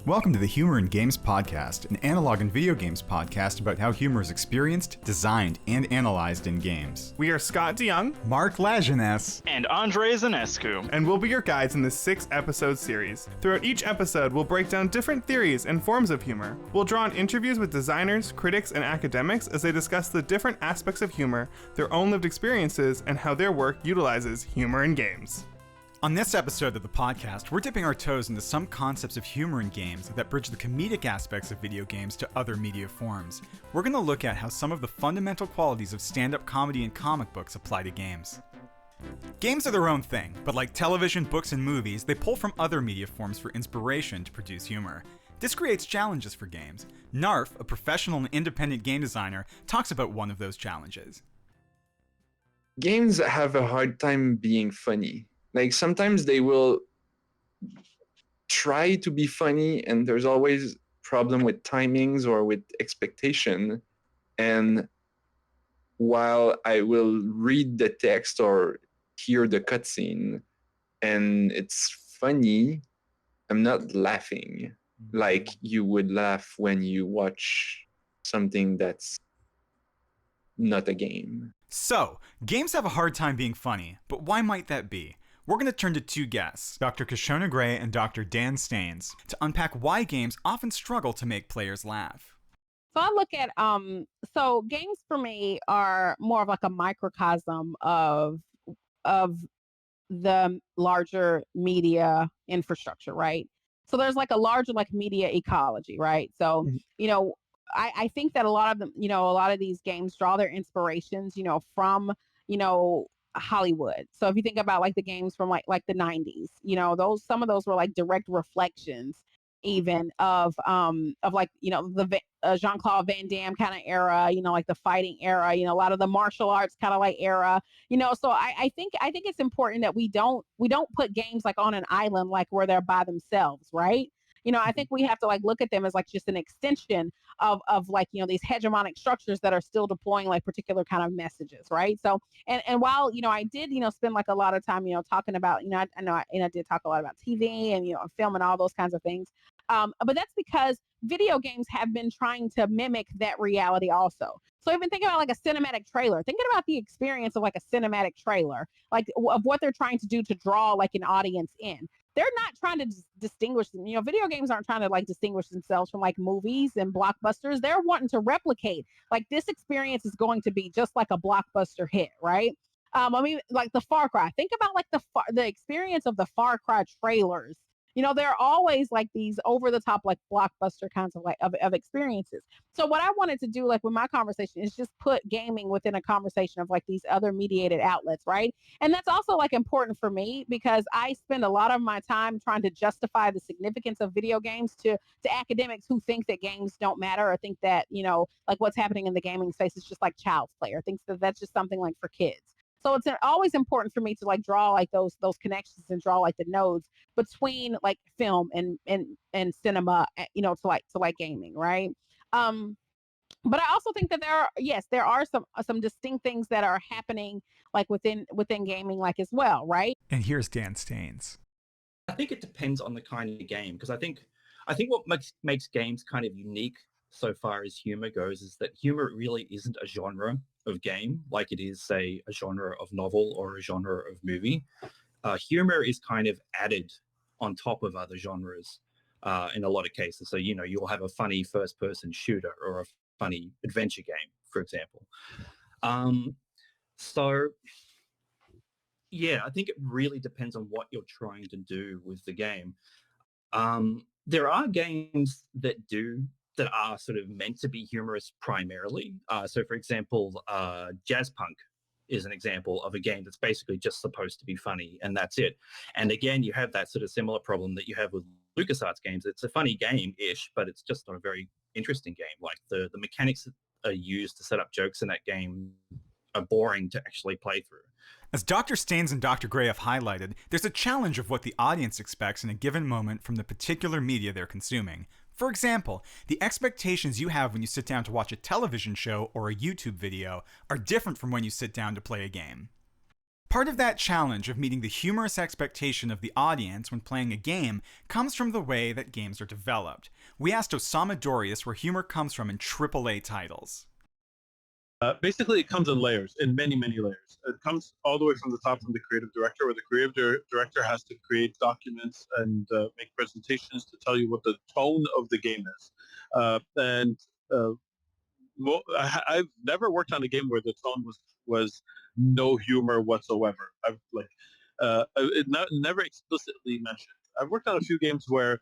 Welcome to the Humor in Games podcast, an analog and video games podcast about how humor is experienced, designed, and analyzed in games. We are Scott DeYoung, Mark Lajeunesse, and Andre Zanescu, and we'll be your guides in this 6-episode series. Throughout each episode, we'll break down different theories and forms of humor. We'll draw on interviews with designers, critics, and academics as they discuss the different aspects of humor, their own lived experiences, and how their work utilizes humor in games. On this episode of the podcast, we're dipping our toes into some concepts of humor in games that bridge the comedic aspects of video games to other media forms. We're going to look at how some of the fundamental qualities of stand-up comedy and comic books apply to games. Games are their own thing, but like television, books, and movies, they pull from other media forms for inspiration to produce humor. This creates challenges for games. Narf, a professional and independent game designer, talks about one of those challenges. Games have a hard time being funny. Like, sometimes they will try to be funny, and there's always problem with timings or with expectation. And while I will read the text or hear the cutscene and it's funny, I'm not laughing like you would laugh when you watch something that's not a game. So, games have a hard time being funny, but why might that be? We're going to turn to two guests, Dr. Kishona Gray and Dr. Dan Staines, to unpack why games often struggle to make players laugh. So I look at so games for me are more of like a microcosm of the larger media infrastructure, right? So there's like a larger like media ecology, right? So, I think that a lot of them, a lot of these games draw their inspirations, from, Hollywood. So if you think about like the games from like the 90s, some of those were like direct reflections even of like, the Jean-Claude Van Damme kind of era, like the fighting era, a lot of the martial arts kind of like era, so I think it's important that we don't put games like on an island, like where they're by themselves, right? I think we have to like look at them as like just an extension of like, these hegemonic structures that are still deploying like particular kind of messages, right? So, and while, I did, spend like a lot of time, talking about, I did talk a lot about TV and, film and all those kinds of things. But that's because video games have been trying to mimic that reality also. So even think about like a cinematic trailer, thinking about the experience of like a cinematic trailer, like of what they're trying to do to draw like an audience in. They're not trying to distinguish them. Video games aren't trying to like distinguish themselves from like movies and blockbusters. They're wanting to replicate like this experience is going to be just like a blockbuster hit, right? Like the Far Cry. Think about like the experience of the Far Cry trailers. They're always like these over the top, like blockbuster kinds of like of experiences. So what I wanted to do, like with my conversation, is just put gaming within a conversation of like these other mediated outlets, right? And that's also like important for me because I spend a lot of my time trying to justify the significance of video games to academics who think that games don't matter or think that, like what's happening in the gaming space is just like child's play or thinks that that's just something like for kids. So it's always important for me to like draw like those connections and draw like the nodes between like film and cinema, to like gaming, right? But I also think that there are some distinct things that are happening like within gaming like as well, right? And here's Dan Staines. I think it depends on the kind of game, because I think what makes games kind of unique so far as humor goes is that humor really isn't a genre of game like it is, say, a genre of novel or a genre of movie. Humor is kind of added on top of other genres in a lot of cases. So, you'll have a funny first-person shooter or a funny adventure game, for example. So, yeah, I think it really depends on what you're trying to do with the game. There are games that are sort of meant to be humorous primarily. So, for example, Jazzpunk is an example of a game that's basically just supposed to be funny, and that's it. And again, you have that sort of similar problem that you have with LucasArts games. It's a funny game-ish, but it's just not a very interesting game. Like the mechanics that are used to set up jokes in that game are boring to actually play through. As Dr. Staines and Dr. Gray have highlighted, there's a challenge of what the audience expects in a given moment from the particular media they're consuming. For example, the expectations you have when you sit down to watch a television show or a YouTube video are different from when you sit down to play a game. Part of that challenge of meeting the humorous expectation of the audience when playing a game comes from the way that games are developed. We asked Osama Dorius where humor comes from in AAA titles. Basically, it comes in layers, in many, many layers. It comes all the way from the top from the creative director, where the creative director has to create documents and make presentations to tell you what the tone of the game is. And I've never worked on a game where the tone was no humor whatsoever. Never explicitly mentioned. I've worked on a few games where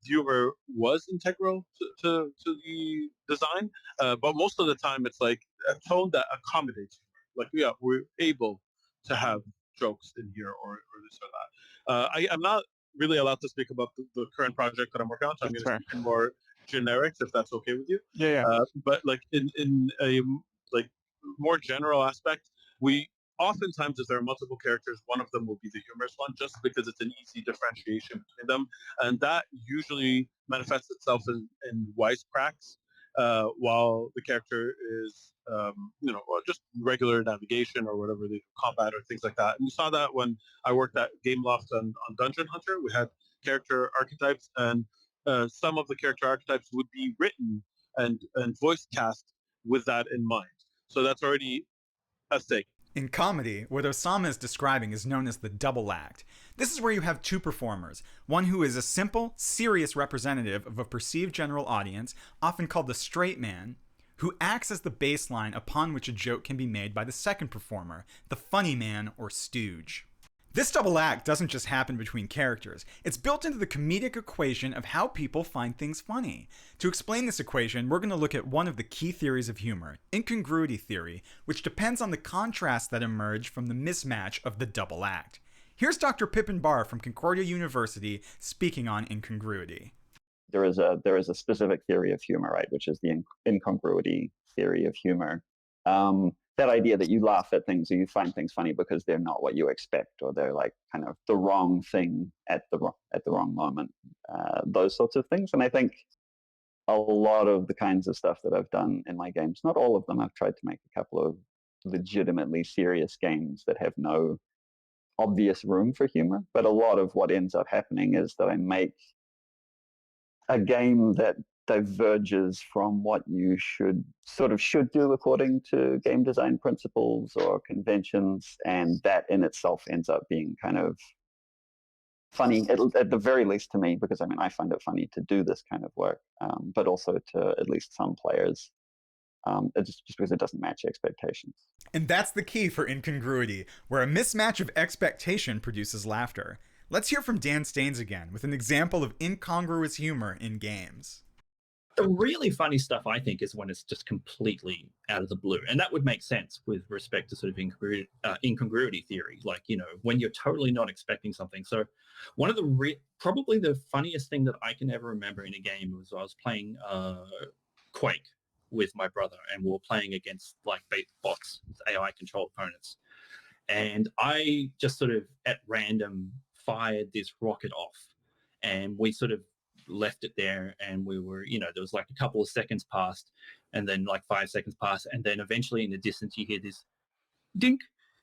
humor was integral to the design, but most of the time it's like a tone that accommodates humor. Like, yeah, we're able to have jokes in here or this or that. I'm not really allowed to speak about the current project that I'm working on, so I'm going to speak in more generics if that's okay with you. Yeah. But like in a like more general aspect, we oftentimes if there are multiple characters, one of them will be the humorous one, just because it's an easy differentiation between them, and that usually manifests itself in wisecracks, while the character is just regular navigation or whatever they combat or things like that. And we saw that when I worked at Gameloft on Dungeon Hunter. We had character archetypes, and some of the character archetypes would be written and voice cast with that in mind. So that's already a thing. In comedy, what Osama is describing is known as the double act. This is where you have two performers, one who is a simple, serious representative of a perceived general audience, often called the straight man, who acts as the baseline upon which a joke can be made by the second performer, the funny man or stooge. This double act doesn't just happen between characters, it's built into the comedic equation of how people find things funny. To explain this equation, we're going to look at one of the key theories of humor, incongruity theory, which depends on the contrasts that emerge from the mismatch of the double act. Here's Dr. Pippin Barr from Concordia University speaking on incongruity. There is a specific theory of humor, right, which is the incongruity theory of humor. That idea that you laugh at things or you find things funny because they're not what you expect, or they're like kind of the wrong thing at the wrong moment, those sorts of things. And I think a lot of the kinds of stuff that I've done in my games, not all of them, I've tried to make a couple of legitimately serious games that have no obvious room for humor, but a lot of what ends up happening is that I make a game that diverges from what you should do according to game design principles or conventions, and that in itself ends up being kind of funny, at the very least to me, because I find it funny to do this kind of work, but also to at least some players. It's just because it doesn't match expectations. And that's the key for incongruity, where a mismatch of expectation produces laughter. Let's hear from Dan Staines again with an example of incongruous humor in games. The really funny stuff, I think, is when it's just completely out of the blue. And that would make sense with respect to sort of incongruity theory, like, when you're totally not expecting something. So one of the probably the funniest thing that I can ever remember in a game was I was playing Quake with my brother, and we were playing against like bots, AI-controlled opponents. And I just sort of at random fired this rocket off, and we sort of left it there, and we were, there was like a couple of seconds passed, and then like 5 seconds passed, and then eventually in the distance you hear this dink,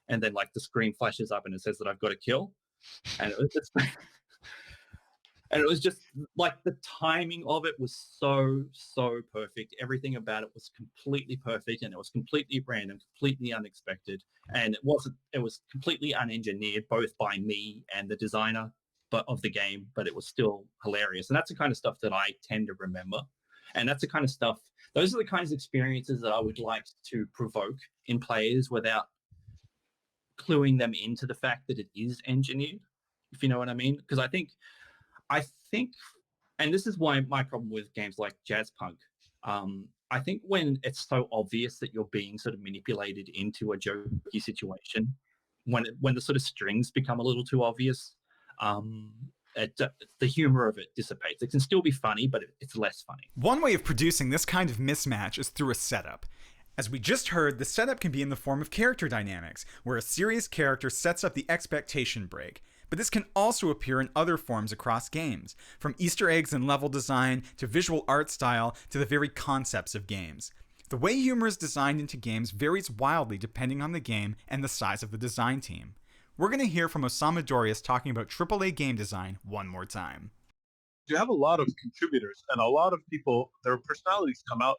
and then like the screen flashes up and it says that I've got a kill, and it was just like the timing of it was so perfect. Everything about it was completely perfect, and it was completely random, completely unexpected, and it was completely unengineered, both by me and the designer of the game, but it was still hilarious. And that's the kind of stuff that I tend to remember, and that's the kind of stuff, those are the kinds of experiences that I would like to provoke in players without cluing them into the fact that it is engineered, if you know what I mean. Because I think, and this is why my problem with games like Jazzpunk, I think when it's so obvious that you're being sort of manipulated into a jokey situation, when the sort of strings become a little too obvious, the humor of it dissipates. It can still be funny, but it's less funny. One way of producing this kind of mismatch is through a setup. As we just heard, the setup can be in the form of character dynamics, where a serious character sets up the expectation break. But this can also appear in other forms across games, from Easter eggs and level design to visual art style to the very concepts of games. The way humor is designed into games varies wildly depending on the game and the size of the design team. We're going to hear from Osama Dorias talking about AAA game design one more time. You have a lot of contributors and a lot of people, their personalities come out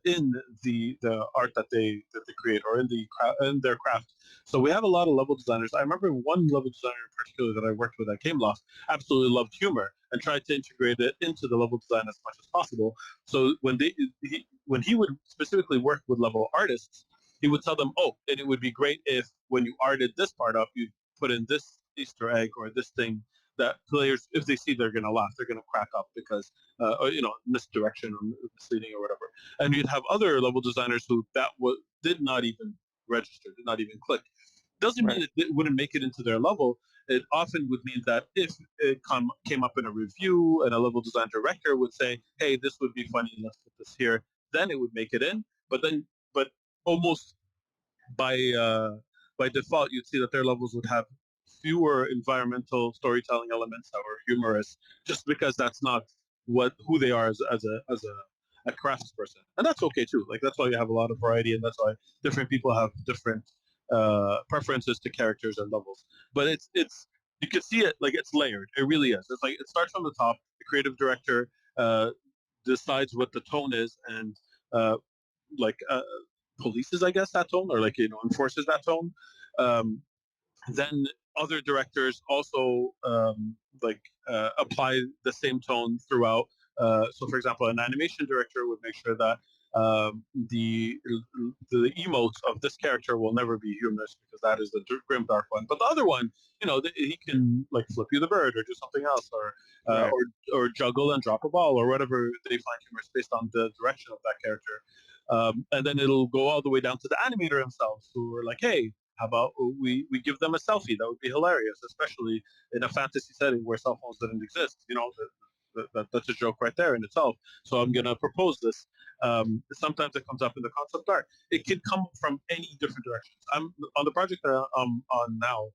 in the art that they create, or in their craft. So we have a lot of level designers. I remember one level designer in particular that I worked with at Gameloft absolutely loved humor and tried to integrate it into the level design as much as possible. So when he would specifically work with level artists, he would tell them, "Oh, and it would be great if when you arted this part up, you put in this Easter egg or this thing that players, if they see, they're going to laugh, they're going to crack up because, or, misdirection or misleading or whatever." And you'd have other level designers who did not even register, did not even click. Doesn't mean it wouldn't make it into their level. It often would mean that if it came up in a review and a level design director would say, "Hey, this would be funny, let's put this here," then it would make it in. But almost by default, you'd see that their levels would have fewer environmental storytelling elements that were humorous, just because that's not who they are as a craftsperson, and that's okay too. Like that's why you have a lot of variety, and that's why different people have different preferences to characters and levels. But it's you can see it like it's layered. It really is. It's like it starts from the top. The creative director decides what the tone is, and uh, like polices, I guess, that tone, or like enforces that tone. Then other directors also apply the same tone throughout. So, for example, an animation director would make sure that the emotes of this character will never be humorous because that is the grim dark one. But the other one, he can like flip you the bird or do something else, or juggle and drop a ball or whatever they find humorous based on the direction of that character. And then it'll go all the way down to the animator themselves, who are like, "Hey, how about we give them a selfie? That would be hilarious, especially in a fantasy setting where cell phones didn't exist. That's a joke right there in itself. So I'm gonna propose this." Sometimes it comes up in the concept art. It can come from any different directions. I'm on the project that I'm on now.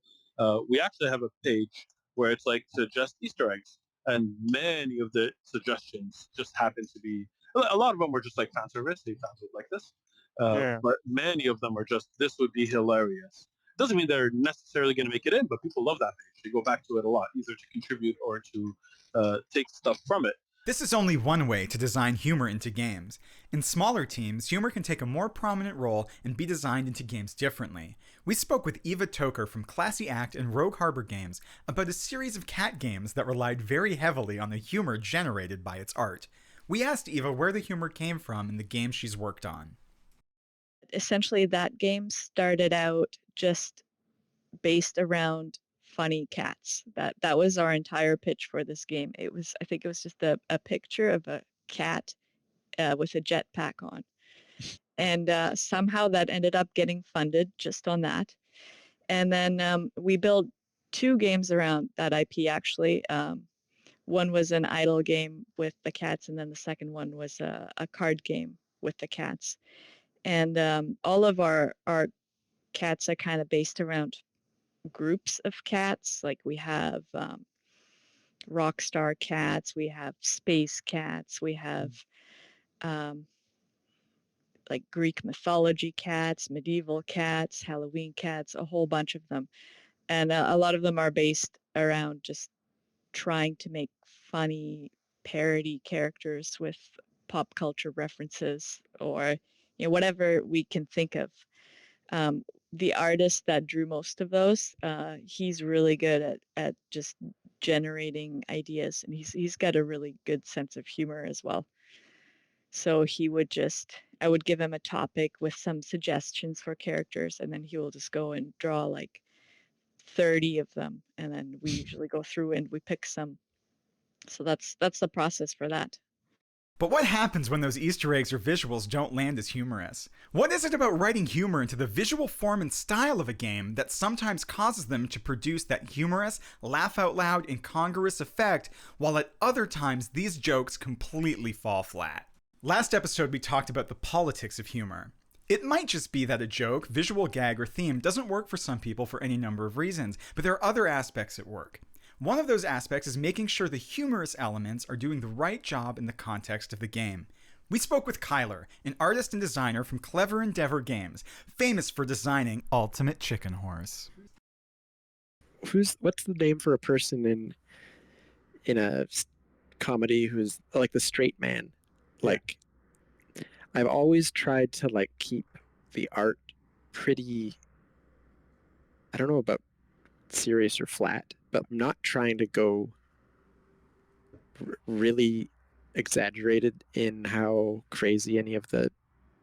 We actually have a page where it's like suggest Easter eggs, and many of the suggestions just happen to be. A lot of them were just like fan service. They found it like this. But many of them are just, "This would be hilarious." Doesn't mean they're necessarily going to make it in, but people love that page. They go back to it a lot, either to contribute or to take stuff from it. This is only one way to design humor into games. In smaller teams, humor can take a more prominent role and be designed into games differently. We spoke with Eva Toker from Classy Act and Rogue Harbor Games about a series of cat games that relied very heavily on the humor generated by its art. We asked Eva where the humor came from in the games she's worked on. Essentially, that game started out just based around funny cats. That was our entire pitch for this game. I think it was just a picture of a cat with a jetpack on, and somehow that ended up getting funded just on that. And then we built 2 games around that IP actually. One was an idle game with the cats, and then the second one was a card game with the cats. And all of our cats are kind of based around groups of cats. Like we have rock star cats, we have space cats, we have like Greek mythology cats, medieval cats, Halloween cats, a whole bunch of them. And a lot of them are based around just trying to make funny parody characters with pop culture references, or whatever we can think of. The artist that drew most of those, he's really good at just generating ideas, and he's got a really good sense of humor as well. So I would give him a topic with some suggestions for characters, and then he will just go and draw like 30 of them, and then we usually go through and we pick some. So that's the process for that. But what happens when those Easter eggs or visuals don't land as humorous? What is it about writing humor into the visual form and style of a game that sometimes causes them to produce that humorous, laugh-out-loud, incongruous effect, while at other times these jokes completely fall flat? Last episode we talked about the politics of humor. It might just be that a joke, visual gag, or theme doesn't work for some people for any number of reasons, but there are other aspects at work. One of those aspects is making sure the humorous elements are doing the right job in the context of the game. We spoke with Kyler, an artist and designer from Clever Endeavor Games, famous for designing Ultimate Chicken Horse. What's the name for a person in a comedy who's like the straight man? Like, I've always tried to like keep the art pretty, I don't know about serious or flat, but I'm not trying to go really exaggerated in how crazy any of the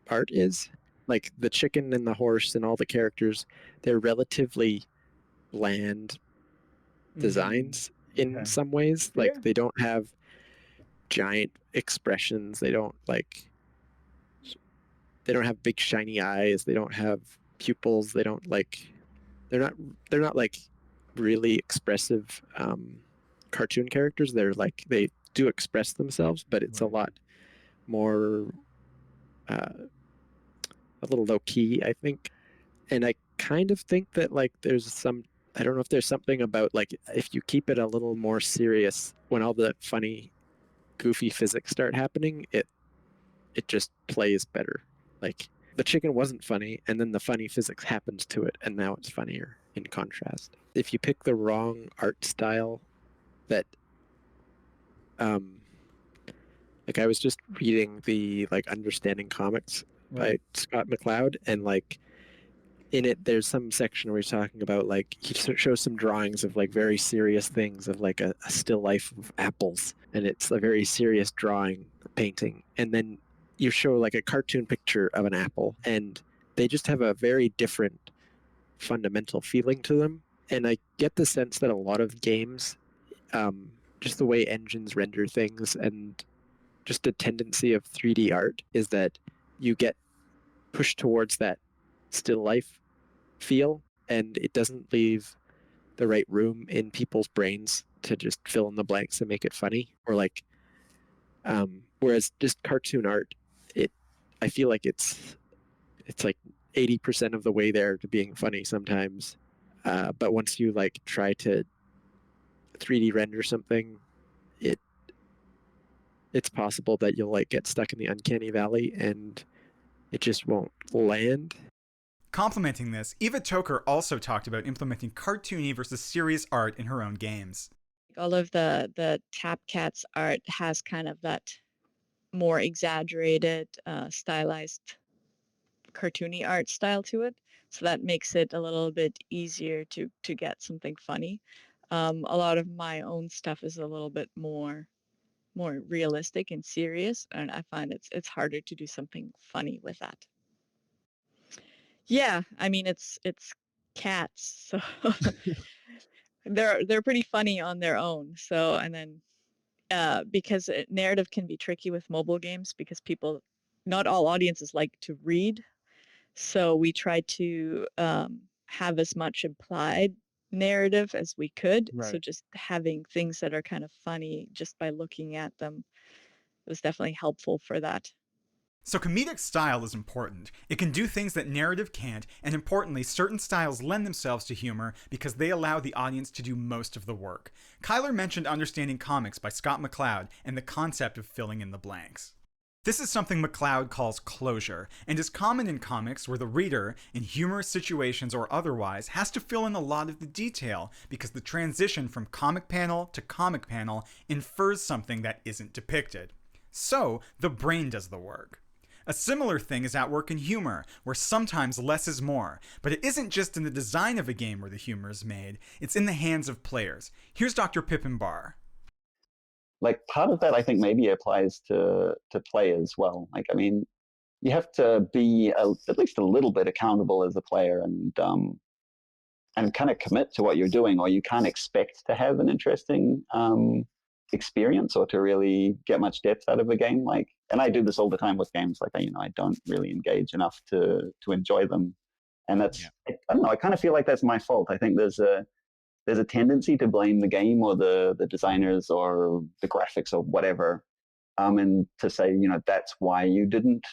art is. Like the chicken and the horse and all the characters, they're relatively bland designs in some ways. Like they don't have giant expressions. They don't have big shiny eyes. They don't have pupils. They're not like really expressive cartoon characters. They do express themselves, but it's a lot more a little low key, I think. And I kind of think that like I don't know if there's something about like if you keep it a little more serious when all the funny goofy physics start happening, it just plays better. Like the chicken wasn't funny, and then the funny physics happens to it, and now it's funnier in contrast. If you pick the wrong art style, that like I was just reading the like Understanding Comics by Scott McCloud, and like in it there's some section where he's talking about like he shows some drawings of like very serious things of like a still life of apples, and it's a very serious drawing painting, and then you show like a cartoon picture of an apple, and they just have a very different fundamental feeling to them. And I get the sense that a lot of games, just the way engines render things and just a tendency of 3D art is that you get pushed towards that still life feel, and it doesn't leave the right room in people's brains to just fill in the blanks and make it funny. Or like whereas just cartoon art, I feel like it's like 80% of the way there to being funny sometimes, but once you like try to 3D render something, it's possible that you'll like get stuck in the uncanny valley and it just won't land. Complementing this, Eva Toker also talked about implementing cartoony versus serious art in her own games. All of the Tap Cats art has kind of that more exaggerated, stylized, cartoony art style to it. So that makes it a little bit easier to get something funny. A lot of my own stuff is a little bit more realistic and serious, and I find it's harder to do something funny with that. Yeah, I mean it's cats, so they're pretty funny on their own. So and then because narrative can be tricky with mobile games because not all audiences like to read. So we try to have as much implied narrative as we could. Right. So just having things that are kind of funny just by looking at them was definitely helpful for that. So comedic style is important. It can do things that narrative can't, and importantly, certain styles lend themselves to humor because they allow the audience to do most of the work. Kyler mentioned Understanding Comics by Scott McCloud and the concept of filling in the blanks. This is something McCloud calls closure, and is common in comics where the reader, in humorous situations or otherwise, has to fill in a lot of the detail because the transition from comic panel to comic panel infers something that isn't depicted. So, the brain does the work. A similar thing is at work in humor, where sometimes less is more, but it isn't just in the design of a game where the humor is made, it's in the hands of players. Here's Dr. Pippin Barr. Like part of that, I think maybe applies to play as well. Like, I mean, you have to be at least a little bit accountable as a player and kind of commit to what you're doing, or you can't expect to have an interesting experience or to really get much depth out of a game. Like, and I do this all the time with games. Like, I don't really engage enough to enjoy them, and that's I don't know. I kind of feel like that's my fault. I think there's a tendency to blame the game or the designers or the graphics or whatever, and to say that's why you didn't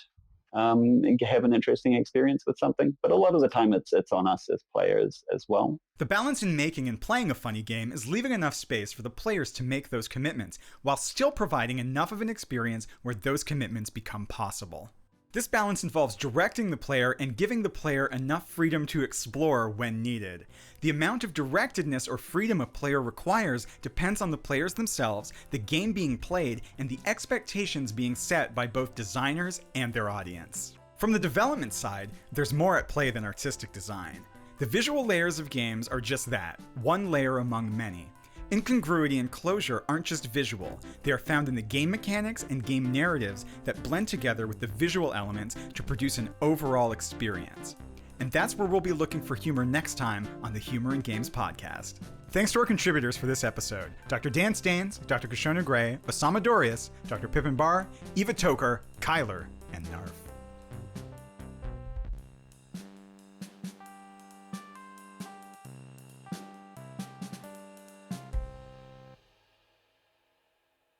and have an interesting experience with something. But a lot of the time it's on us as players as well. The balance in making and playing a funny game is leaving enough space for the players to make those commitments, while still providing enough of an experience where those commitments become possible. This balance involves directing the player and giving the player enough freedom to explore when needed. The amount of directedness or freedom a player requires depends on the players themselves, the game being played, and the expectations being set by both designers and their audience. From the development side, there's more at play than artistic design. The visual layers of games are just that, one layer among many. Incongruity and closure aren't just visual, they are found in the game mechanics and game narratives that blend together with the visual elements to produce an overall experience. And that's where we'll be looking for humor next time on the Humor in Games podcast. Thanks to our contributors for this episode, Dr. Dan Staines, Dr. Kashona Gray, Osama Dorius, Dr. Pippin Barr, Eva Toker, Kyler,